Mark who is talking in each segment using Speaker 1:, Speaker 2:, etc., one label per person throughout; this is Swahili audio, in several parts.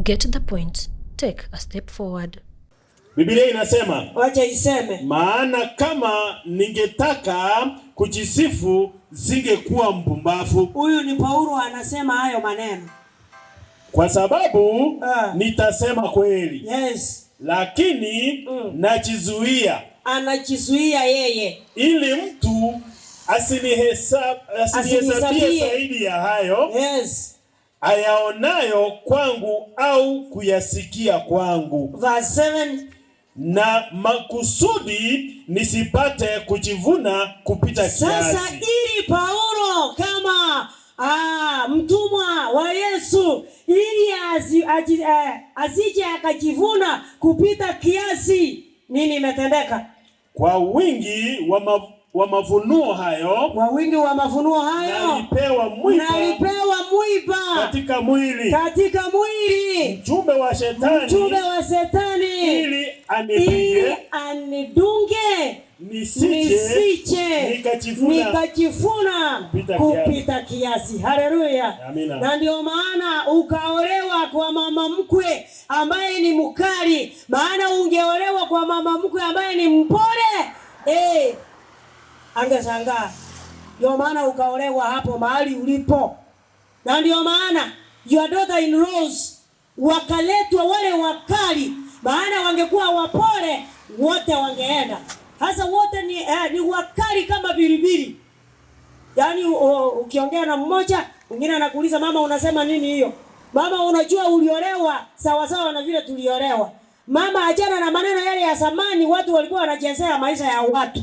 Speaker 1: Get the point. Take a step forward.
Speaker 2: Biblia inasema,
Speaker 3: wacha iseme,
Speaker 2: maana kama ningetaka kujisifu singekuwa mpumbavu.
Speaker 3: Huyu ni Paulo anasema hayo maneno.
Speaker 2: Kwa sababu nitasema kweli.
Speaker 3: Yes.
Speaker 2: Lakini najizuia.
Speaker 3: Anajizuia yeye.
Speaker 2: Ili mtu asinihesabie zaidi ya hayo.
Speaker 3: Yes.
Speaker 2: Ayaonayo kwangu au kuyasikia kwangu.
Speaker 3: Verse 7.
Speaker 2: Na makusudi nisipate kujivuna kupita kiasi.
Speaker 3: Sasa ili Paulo kama mtumwa wa Yesu, ili asije akajivuna kupita kiasi, nini imetendeka?
Speaker 2: Kwa wingi wa mavunuo hayo, nalipewa mwiba katika mwili, mjumbe wa shetani, ili
Speaker 3: anidunge nisije nikajivuna kupita kiasi. Haleluya. Na ndio maana ukaolewa kwa mama mkwe ambaye ni mkali, maana ungeolewa kwa mama mkwe ambaye ni mpole, angeshangaa. Ndio maana ukaolewa hapo mahali ulipo. Na ndio maana your daughter-in-laws wakaletwa wale wakali, maana wangekuwa wapole wote wangeenda. Hasa wote ni wakali kama bilibili. Yaani ukiongea na mmoja, mwingine anakuuliza, mama unasema nini hiyo? Mama unajua uliolewa sawa sawa na vile tuliolewa. Mama achana na maneno yale ya zamani, watu walikuwa wanachezea maisha ya watu.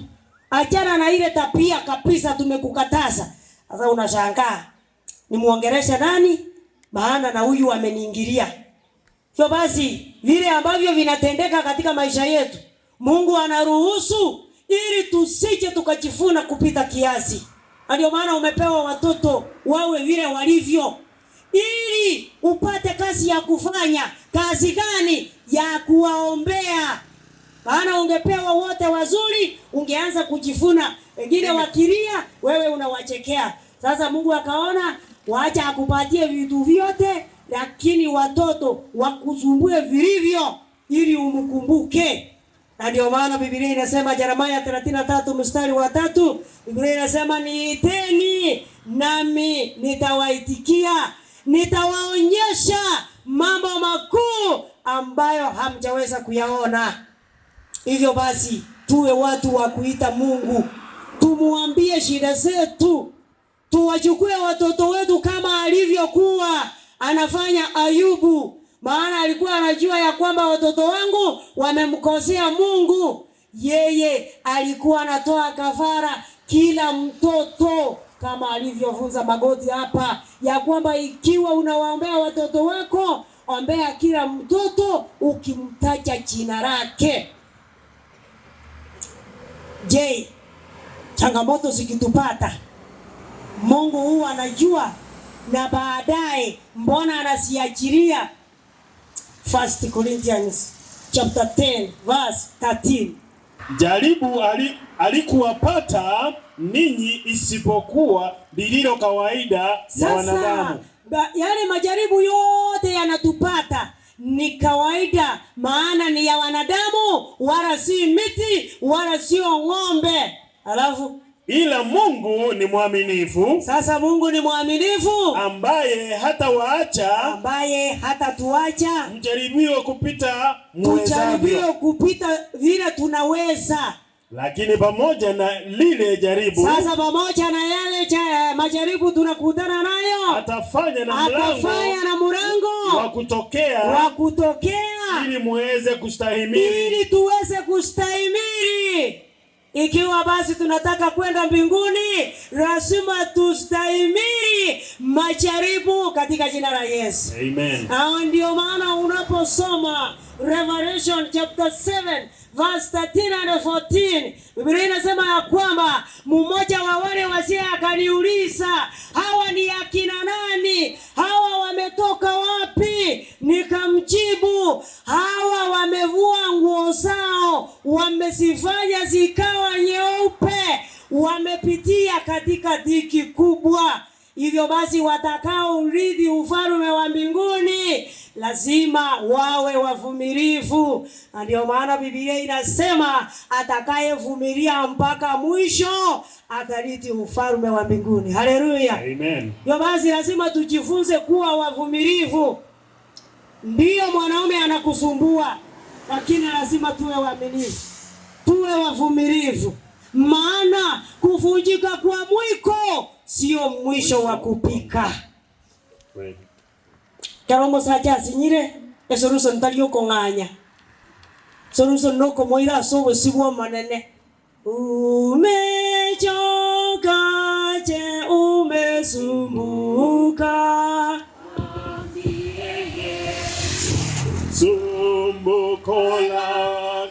Speaker 3: Achana na ile tabia kabisa, tumekukataza. Sasa unashangaa, nimuongelesha nani? Maana na huyu ameniingilia. So basi vile ambavyo vinatendeka katika maisha yetu, Mungu anaruhusu ili tusije tukajifuna kupita kiasi. Ndio maana umepewa watoto wawe vile walivyo, ili upate kazi ya kufanya. Kazi gani? Ya kuwaombea. Maana ungepewa wote wazuri, ungeanza kujifuna. Wengine wakilia, wewe unawachekea. Sasa Mungu akaona waacha akupatie vitu vyote, lakini watoto wakusumbue vilivyo ili umkumbuke. Na ndio maana Biblia inasema, Yeremia 33 mstari wa 3, Biblia inasema, niiteni nami nitawaitikia, nitawaonyesha mambo makuu ambayo hamjaweza kuyaona. Hivyo basi tuwe watu wa kuita Mungu, tumuambie shida zetu, tuwachukue watoto wetu kama alivyokuwa anafanya Ayubu. Maana alikuwa anajua ya kwamba watoto wangu wamemkosea Mungu. Yeye alikuwa anatoa kafara kila mtoto, kama alivyofunza Magoti hapa, ya kwamba ikiwa unawaombea watoto wako, ombea kila mtoto ukimtaja jina lake. Je, changamoto zikitupata, Mungu huwa anajua, na baadaye mbona anasiachilia? 1 Corinthians chapter 10 verse 13.
Speaker 2: Jaribu alikuwapata ninyi isipokuwa lililo kawaida ya wanadamu.
Speaker 3: Yale majaribu yote yanatupata ni kawaida, maana ni ya wanadamu, wala si miti, wala sio ng'ombe. Alafu
Speaker 2: ila Mungu ni mwaminifu.
Speaker 3: Sasa Mungu ni mwaminifu,
Speaker 2: ambaye hatatuacha mjaribiwe
Speaker 3: kupita vile tunaweza.
Speaker 2: Lakini pamoja na lile jaribu,
Speaker 3: sasa pamoja na yale majaribu tunakutana nayo, atafanya na mlango
Speaker 2: wa kutokea ili muweze kustahimili,
Speaker 3: ili tuweze kustahimili. Ikiwa basi tunataka kwenda mbinguni, lazima tustahimili majaribu katika jina la Yesu.
Speaker 2: Amen.
Speaker 3: Ndio maana unaposoma Revelation chapter 7 verse 13 and 14, Biblia inasema ya kwamba mmoja wa wale wazee akaniuliza, hawa ni akina nani? Hawa wametoka wapi? Nikamjibu, hawa wamevua nguo zao, wamezifanya zikawa nyeupe, wamepitia katika dhiki kubwa. Hivyo basi watakao urithi ufalme wa mbinguni lazima wawe wavumilivu. Ndio maana Biblia inasema atakayevumilia mpaka mwisho atarithi ufalme wa mbinguni. Haleluya.
Speaker 2: Amen.
Speaker 3: Yo basi lazima tujifunze kuwa wavumilivu. Ndio mwanaume anakusumbua, lakini lazima tuwe waaminifu. Tuwe wavumilivu. Maana kuvunjika kwa mwiko sio mwisho wa kupika. Karongo saja sinyire esoruso ntalio konganya. Soruso noko moira sobo sibo manene. Umechoka je umesumbuka.
Speaker 2: Sumbukola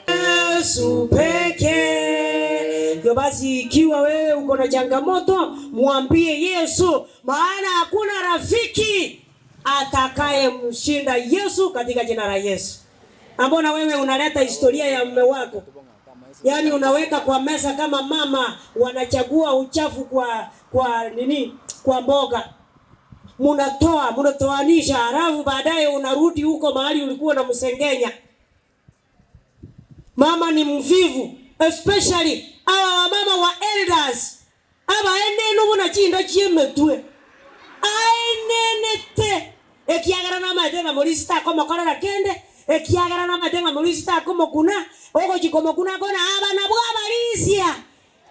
Speaker 3: Yesu pekee. Ndio basi ikiwa wewe uko na changamoto, mwambie Yesu, maana hakuna rafiki atakayemshinda Yesu katika jina la Yesu. Ambona wewe unaleta historia ya mume wako. Yaani unaweka kwa meza kama mama wanachagua uchafu kwa nini? Kwa mboga. Mnatoanisha, halafu baadaye unarudi huko mahali ulikuwa unamsengenya. Mama ni mvivu, especially hawa mama wa elders. Aba ene no chinda chiemetwe. Ainenete. Ekiagara na madenga molisita koma kolera kende. Ekiagara na madenga molisita koma kuna. Oko chikomo kuna kona aba na bwa balisia.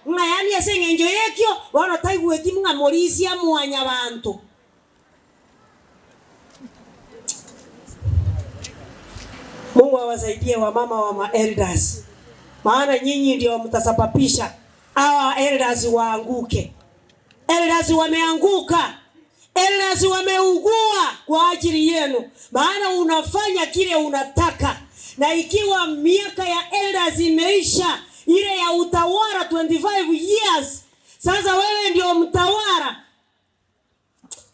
Speaker 3: Ngayani esengenjo yekyo wana taigweti mga molisia muanya bantu. Mungu awasaidie wamama wa elders. Maana nyinyi ndio mtasababisha hawa elders waanguke. Elders wameanguka. Elders wameugua kwa ajili yenu. Maana unafanya kile unataka. Na ikiwa miaka ya elders imeisha, ile ya utawala 25 years, sasa wewe ndio mtawala.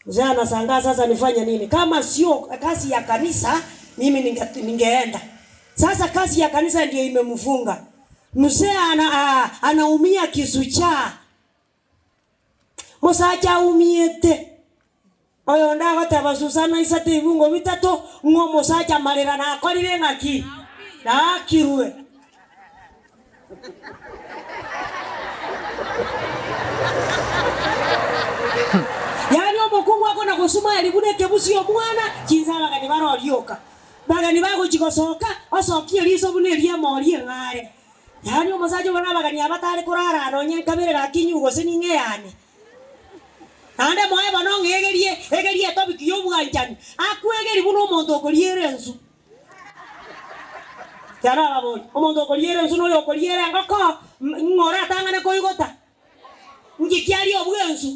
Speaker 3: Mzee anashangaa sasa nifanye nini? Kama sio kazi ya kanisa, mimi ningeenda. Sasa kazi ya kanisa ndio imemfunga. Mzee anaumia kisucha. Musacha umiete. Oyo ndaga tabasusana isate ibungo bitato ngo musacha marera na akorire ngaki. Na kirue. Yani omukungu akona kusuma elibune kebusio mwana kinzala kani baro olioka. Bagani bago chikosoka osokie liso bune elia morie ngare. Yani omusacha bana bagani abatale kurara anonye kabere gakinyugo sininge yani. Ande moe bano egerie tobiki yobuganjani akwegeri buno omonto okoliere ensu Jana babo omonto okoliere ensu no yokoliere ngoko ngora tangane koigota ngikiari obwensu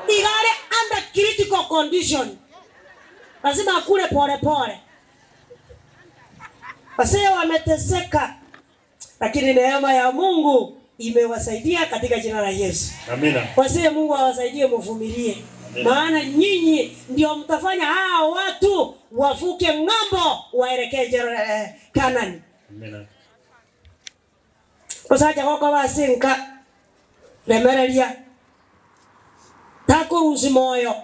Speaker 3: igare under critical condition lazima akule pole pole. Wasio wameteseka, lakini neema ya Mungu imewasaidia katika jina la Yesu.
Speaker 2: Amina.
Speaker 3: Wasije Mungu awasaidie mvumilie. Maana nyinyi ndio mtafanya hao watu wavuke ng'ambo waelekee Kanani.
Speaker 2: Amina.
Speaker 3: Osaja koko basinka lemerelia tako uzimoyo.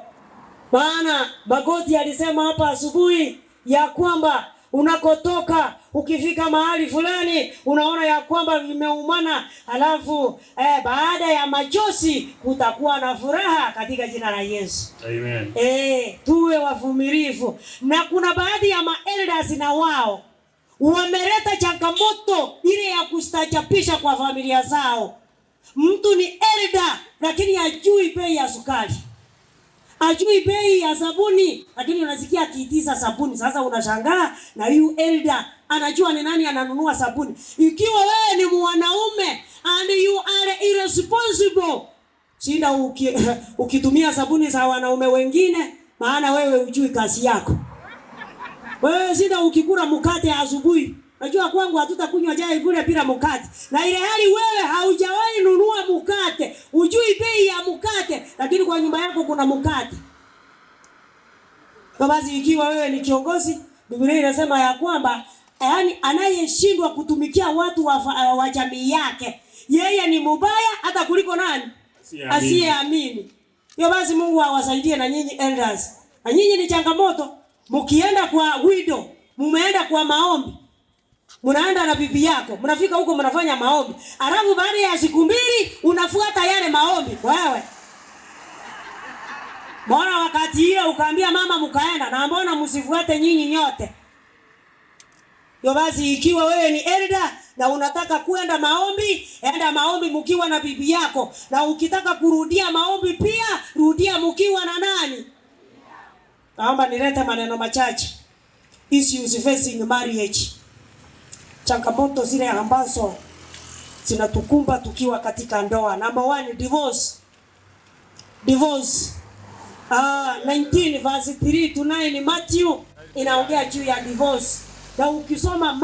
Speaker 3: Maana Magoti alisema hapa asubuhi ya kwamba unakotoka ukifika mahali fulani unaona ya kwamba vimeumana, alafu baada ya machozi kutakuwa na furaha katika jina la Yesu.
Speaker 2: Amen.
Speaker 3: Tuwe wavumilivu. Na kuna baadhi ya elders na wao wameleta changamoto ile ya kustajapisha kwa familia zao. Mtu ni elder lakini hajui bei ya sukari. Ajui bei ya sabuni, lakini unasikia akiitiza sabuni. Sasa unashangaa na huyu elder anajua ni nani ananunua sabuni. Ikiwa wewe ni mwanaume and you are irresponsible, shinda ukitumia sabuni za wanaume wengine, maana wewe hujui kazi yako. Wewe shinda ukikula mkate asubuhi. Najua kwangu hatutakunywa chai bure bila mkate. Na ile hali wewe haujawahi nunua mkate, hujui bei ya mkate, lakini kwa nyumba yako kuna mkate. Kwa basi ikiwa wewe ni kiongozi, Biblia inasema ya kwamba yani anayeshindwa kutumikia watu wa jamii yake, yeye ni mubaya hata kuliko nani? Asiyeamini. Kwa basi Mungu awasaidie na nyinyi elders. Na nyinyi ni changamoto. Mkienda kwa widow, mumeenda kwa maombi. Mnaenda na bibi yako, mnafika huko mnafanya maombi. Alafu baada ya siku 2 unafuata yale maombi. Wewe. Mbona wakati ile ukaambia mama mkaenda na mbona msifuate nyinyi nyote? Yo basi ikiwa wewe ni elder na unataka kuenda maombi, enda maombi mkiwa na bibi yako. Na ukitaka kurudia maombi pia, rudia mkiwa na nani? Naomba nilete maneno machache. Issues facing marriage. Changamoto zile ambazo zinatukumba tukiwa katika ndoa. Number 1, divorce. Divorce. 19 verse 3 to 9 Matthew inaongea juu ya divorce. Na ukisoma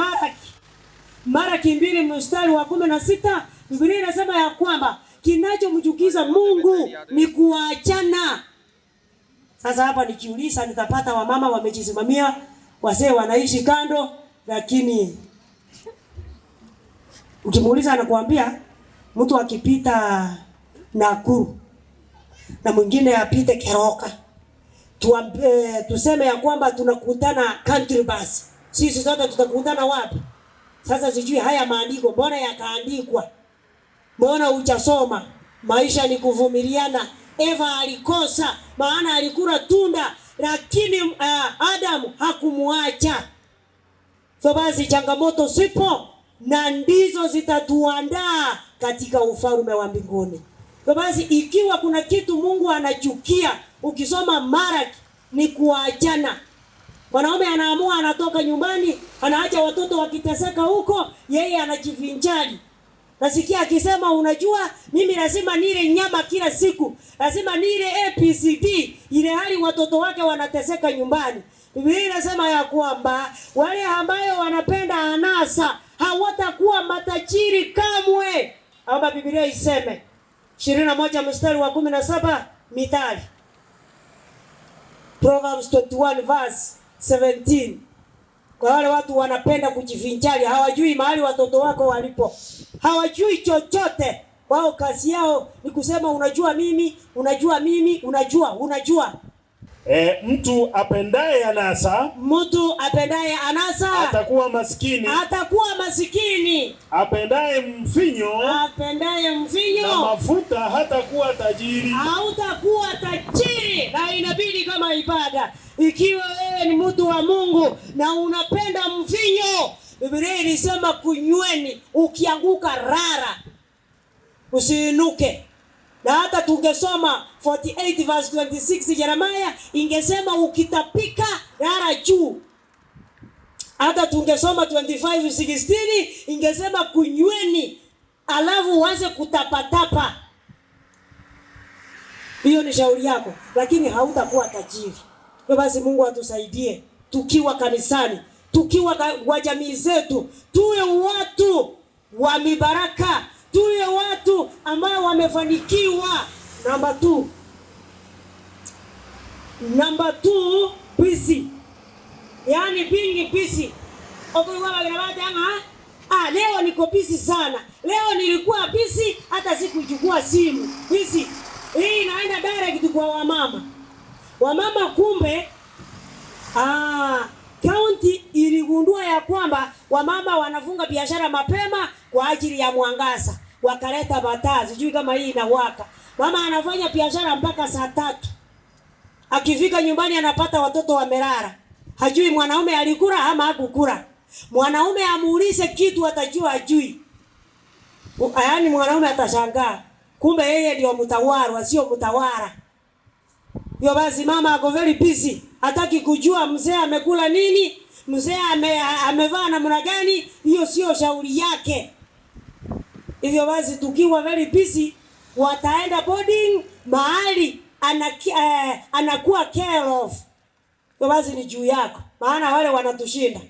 Speaker 3: Malaki 2 mstari wa 16, Biblia inasema ya kwamba kinachomchukiza Mungu ni kuachana. Sasa hapa nikiuliza nitapata wamama wamejisimamia, wazee wanaishi kando, lakini ukimuuliza anakuambia mtu akipita Nakuru na mwingine apite Keroka, tuseme ya kwamba tunakutana country bus. Sisi sote tutakutana wapi? Sasa sijui haya maandiko mbona yakaandikwa? Mbona hujasoma? Maisha ni kuvumiliana. Eva alikosa maana alikula tunda, lakini Adam hakumuacha. So basi changamoto sipo na ndizo zitatuandaa katika ufalme wa mbinguni. So basi ikiwa kuna kitu Mungu anachukia, ukisoma Malaki, ni kuachana. Mwanaume anaamua anatoka nyumbani, anaacha watoto wakiteseka huko, yeye anajivinjari. Nasikia akisema unajua mimi lazima nile nyama kila siku, lazima nile ABCD, ile hali watoto wake wanateseka nyumbani. Biblia inasema ya kwamba wale ambao wanapenda anasa hawatakuwa matajiri kamwe. Hapa Biblia iseme 21 mstari wa 17 Mithali. Proverbs 21 verse 17. Kwa wale watu wanapenda kujivinjari, hawajui mahali watoto wako walipo. Hawajui chochote. Wao kazi yao ni kusema unajua mimi, unajua mimi, unajua.
Speaker 2: Mtu apendaye anasa atakuwa maskini. Apendaye mvinyo na mafuta hatakuwa tajiri.
Speaker 3: Hautakuwa tajiri. Na inabidi kama ibada, ikiwa wewe ni mtu wa Mungu na unapenda mvinyo, Biblia inasema kunyweni, ukianguka rara, usiinuke. Na hata tungesoma 48 verse 26 Jeremiah ingesema ukitapika rara juu. Hata tungesoma 25:16 ingesema kunyweni alafu uanze kutapatapa. Hiyo ni shauri yako, lakini hautakuwa tajiri. Kwa basi Mungu atusaidie tukiwa kanisani, tukiwa kwa jamii zetu, tuwe watu wa mibaraka, tuwe watu ambao wamefanikiwa. Number 2, busy. Yaani being busy. Leo niko busy sana. Leo nilikuwa busy hata sikuchukua simu. Busy. Hii inaenda direct kwa wamama. Wamama kumbe county iligundua ya kwamba wamama wanafunga biashara mapema kwa ajili ya mwangaza. Wakaleta mataa, sijui kama hii inawaka. Mama anafanya biashara mpaka saa 3. Akifika nyumbani anapata watoto wamelala. Hajui mwanaume alikula ama hakukula. Mwanaume amuulize kitu atajua hajui. Yaani mwanaume atashangaa. Kumbe yeye ndio mtawala, sio mtawala. Yo basi mama ako very busy. Hataki kujua mzee amekula nini, mzee amevaa namna gani, hiyo sio shauri yake. Hivyo basi tukiwa very busy, wataenda boarding mahali anakuwa care of. Hivyo basi ni juu yako. Maana wale wanatushinda.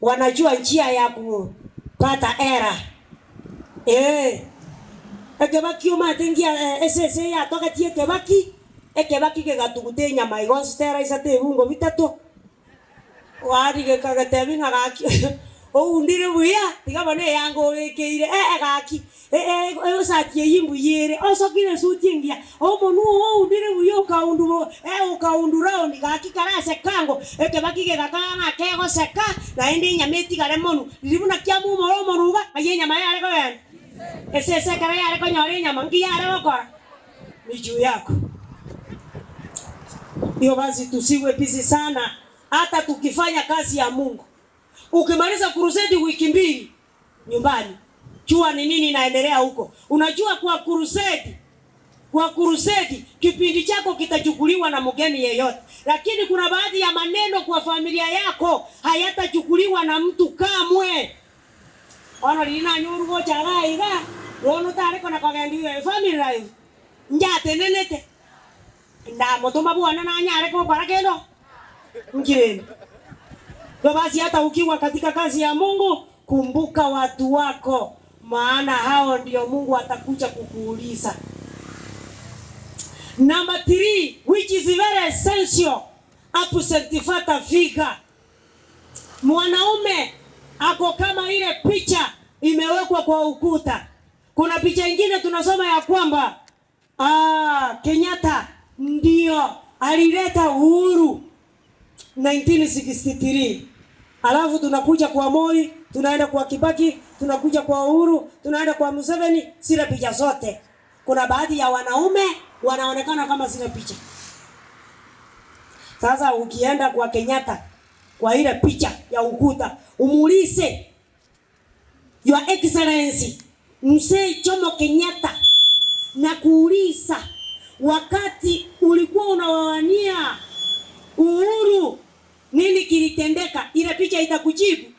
Speaker 3: Wanajua njia ya kupata era. Ekebaki umatengia SSA ya toka tie kebaki. Ekebaki kegatugute nyama igonstera isate bungo bitatu. Wari kagatebi ngaki. undire buya tigabone yango wekeire gaki usatie yimbu yere osokire sutingia omonu undire buya ukaundura ndi gaki karase kango ekebakige gakana kego seka na indi nyameti gare monu libuna kyamu moro ruba ayenya mayare ko yan ese kare yare ko nyori nyama ngiyare wakora ni juu yako. Hiyo basi tusiwe busy sana hata tukifanya kazi ya Mungu. Ukimaliza crusade wiki 2 nyumbani, jua ni nini inaendelea huko. Unajua kwa crusade kipindi chako kitachukuliwa na mgeni yeyote. Lakini kuna baadhi ya maneno kwa familia yako hayatachukuliwa na mtu kamwe. Ona lina nyurugo chagaiga, rono tare kona kagendiwe family life. Njate nenete. Nda motoma bwana na nyare kwa parakendo. Ngireni. Basi hata ukiwa katika kazi ya Mungu, kumbuka watu wako, maana hao ndio Mungu atakuja kukuuliza. Number 3, which is very essential, apusentifata fika. Mwanaume ako kama ile picha imewekwa kwa ukuta. Kuna picha nyingine tunasoma ya kwamba Kenyatta ndio alileta uhuru 1963. Alafu tunakuja kwa Moi, tunaenda kwa Kibaki, tunakuja kwa Uhuru, tunaenda kwa Museveni, zile picha zote. Kuna baadhi ya wanaume wanaonekana kama zile picha. Sasa ukienda kwa Kenyatta, kwa ile picha ya ukuta, umuulize Your Excellency Mzee Jomo Kenyatta, na kuuliza wakati ulikuwa unawania uhuru nini kilitendeka, ile picha itakujibu.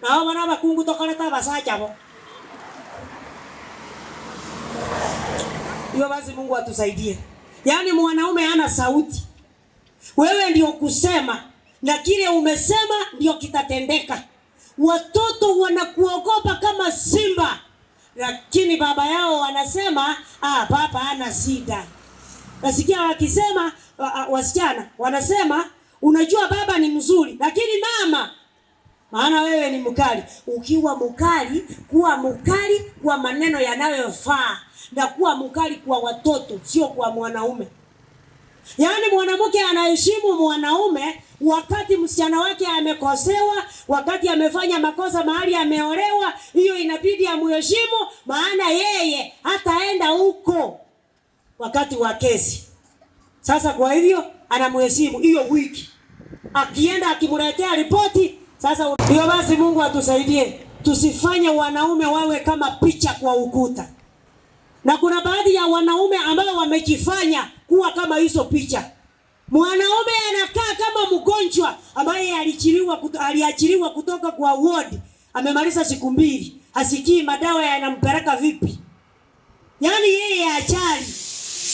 Speaker 3: Na hao wana bakungu tokaleta basajabo. Hiyo basi Mungu atusaidie. Yaani mwanaume hana sauti. Wewe ndio kusema na kile umesema ndio kitatendeka. Watoto wanakuogopa kama simba. Lakini baba yao wanasema baba hana shida. Nasikia wakisema wasichana wanasema unajua baba ni mzuri lakini mama, maana wewe ni mkali. Ukiwa mkali, kuwa mkali kwa maneno yanayofaa na kuwa mkali kwa watoto, sio kwa mwanaume. Yaani mwanamke anaheshimu mwanaume wakati msichana wake amekosewa, wakati amefanya makosa mahali ameolewa, hiyo inabidi amheshimu, maana yeye hataenda huko wakati wa kesi. Sasa kwa hivyo anamheshimu hiyo wiki. Akienda akimletea ripoti, sasa hiyo basi Mungu atusaidie. Tusifanye wanaume wawe kama picha kwa ukuta. Na kuna baadhi ya wanaume ambao wamejifanya kuwa kama hizo picha. Mwanaume anakaa kama mgonjwa ambaye aliachiliwa kutoka kwa ward. Amemaliza siku 2, hasikii madawa yanampeleka vipi. Yaani yeye ajali.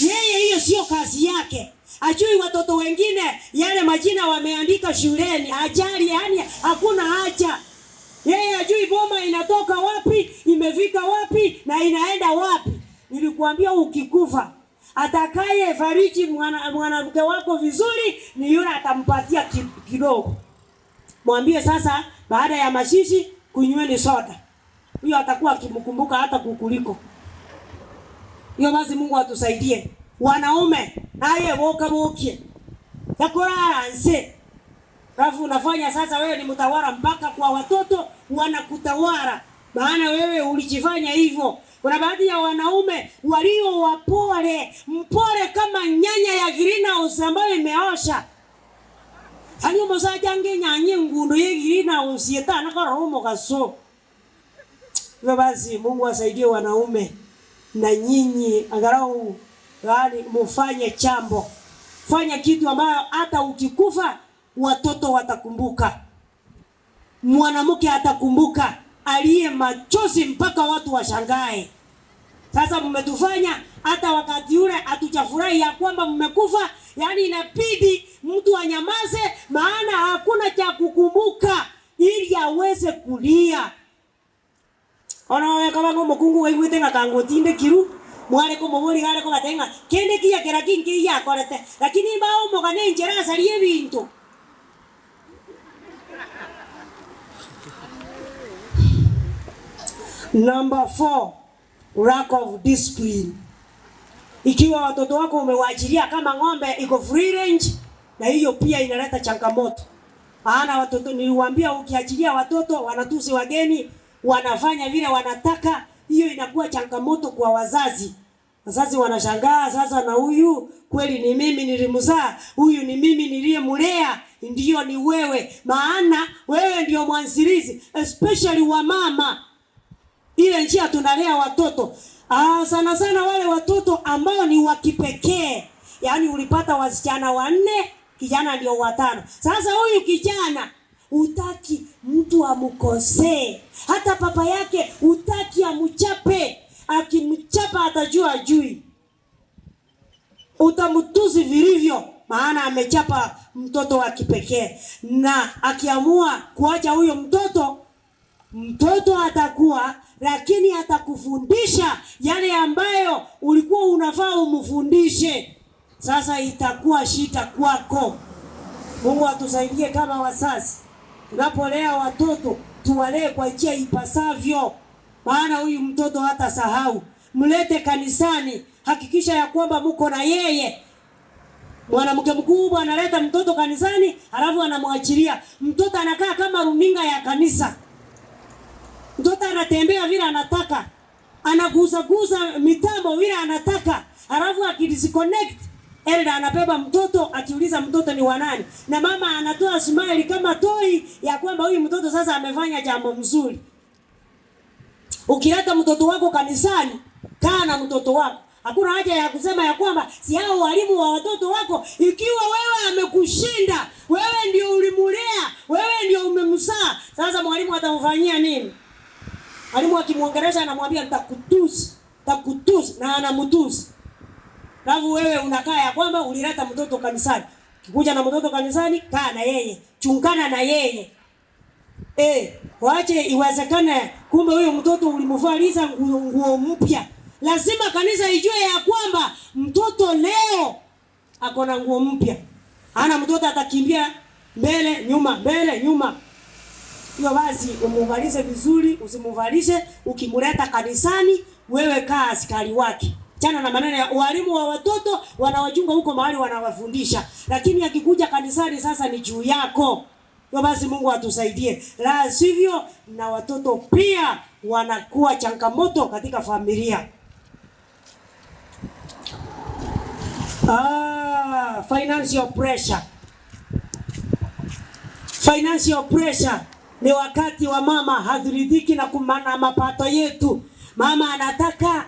Speaker 3: Yeye hiyo sio kazi yake. Ajui watoto wengine yale majina wameandika shuleni. Ajali, yani hakuna haja. Yeye ajui boma inatoka wapi, imefika wapi na inaenda wapi. Nilikuambia ukikufa atakaye fariji mwanamke wako vizuri ni yule atampatia kidogo. Mwambie sasa baada ya mashishi kunyweni soda. Huyo atakuwa akimkumbuka hata kukuliko. Hiyo basi Mungu atusaidie. Wanaume naye woke. Takora nse. Rafu unafanya sasa wewe ni mtawala mpaka kwa watoto wanakutawala. Maana wewe ulijifanya hivyo. Kuna baadhi ya wanaume walio wapole, mpole kama nyanya ya greenhouse ambayo imeosha. Hanyo mosajange nyanye ngundo ye greenhouse yetana karomo kaso. Hivyo basi Mungu asaidie wanaume na nyinyi angalau mufanye chambo. Fanya kitu ambayo hata ukikufa watoto watakumbuka. Mwanamke atakumbuka aliye machozi mpaka watu washangae. Sasa mmetufanya hata wakati ule atujafurahi ya kwamba mmekufa, yani inabidi mtu anyamaze maana hakuna cha kukumbuka ili aweze kulia. Ona kama mukungu waigwite ngakangotinde kiru mwale ko mobori gare ko batenga kende kiya kera kinki ya korete lakini bao mogane njera salie bintu Number 4, lack of discipline. Ikiwa watoto wako umewaachilia kama ng'ombe iko free range, na hiyo pia inaleta changamoto. Maana watoto, niliwaambia ukiachilia watoto wanatusi wageni, wanafanya vile wanataka, hiyo inakuwa changamoto kwa wazazi. Wazazi wanashangaa, sasa na huyu kweli ni mimi nilimzaa, huyu ni mimi niliyemlea? Ndio, ni wewe, maana wewe ndio mwanzilizi, especially wa mama. Ile njia tunalea watoto. Sana sana wale watoto ambao ni wa kipekee. Yaani ulipata wasichana 4, kijana ndio 5. Sasa huyu kijana utaki mtu amkosee. Hata papa yake utaki amchape. Akimchapa atajua ajui. Utamtuzi vilivyo, maana amechapa mtoto wa kipekee. Na akiamua kuacha huyo mtoto atakuwa, lakini atakufundisha yale ambayo ulikuwa unafaa umfundishe. Sasa itakuwa shida kwako. Mungu atusaidie kama wazazi. Tunapolea watoto, tuwalee kwa njia ipasavyo. Maana huyu mtoto hata sahau. Mlete kanisani, hakikisha ya kwamba mko na yeye. Mwanamke mkubwa analeta mtoto kanisani, halafu anamwachilia. Mtoto anakaa kama runinga ya kanisa. Mtoto anatembea vile anataka. Anaguza mitambo vile anataka. Halafu akidisconnect, elda anabeba mtoto, akiuliza mtoto ni wa nani. Na mama anatoa smile kama toi ya kwamba huyu mtoto sasa amefanya jambo mzuri. Ukileta mtoto wako kanisani, kaa na mtoto wako. Hakuna haja ya kusema ya kwamba si hao walimu wa watoto wako. Ikiwa wewe amekushinda, wewe ndio ulimulea, wewe ndio umemzaa, sasa mwalimu atamfanyia nini? Mwalimu akimuongelesha anamwambia nitakutusi na anamtusi. Alafu wewe unakaa ya kwamba ulileta mtoto kanisani. Kikuja na mtoto kanisani, kaa na yeye, chungana na yeye. Waache iwezekane kumbe huyo mtoto ulimvalisha nguo mpya. Lazima kanisa ijue ya kwamba mtoto leo ako na nguo mpya. Ana mtoto atakimbia mbele nyuma. Hiyo basi umuvalishe vizuri, usimuvalishe. Ukimuleta kanisani, wewe kaa askari wake. Chana na maneno ya walimu wa watoto, wanawachunga huko mahali wanawafundisha. Lakini akikuja kanisani sasa ni juu yako. Hiyo basi Mungu atusaidie. La sivyo na watoto pia wanakuwa changamoto katika familia. Financial pressure. Financial pressure ni wakati wa mama hadhiridhiki na kumana mapato yetu. Mama anataka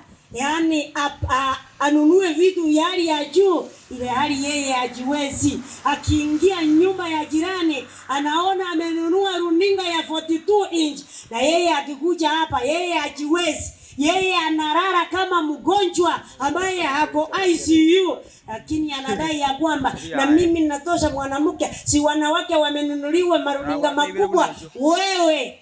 Speaker 3: anunue vitu ya hali ya juu, ile hali yeye hajiwezi. Akiingia nyumba ya jirani, anaona amenunua runinga ya 42 inch, na yeye akikuja hapa yeye hajiwezi. Yeye analala kama mgonjwa ambaye hako ICU, lakini anadai ya kwamba na mimi ninatosha mwanamke, si wanawake wamenunuliwa maruninga makubwa. Wewe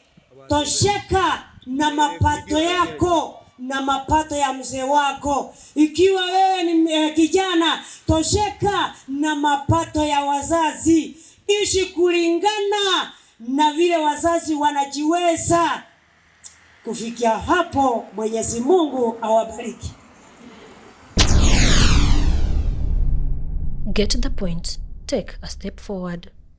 Speaker 3: tosheka na mapato yako na mapato ya mzee wako. Ikiwa wewe ni kijana, tosheka na mapato ya wazazi. Ishi kulingana na vile wazazi wanajiweza. Kufikia hapo, Mwenyezi Mungu awabariki.
Speaker 1: Get the point. Take a step forward.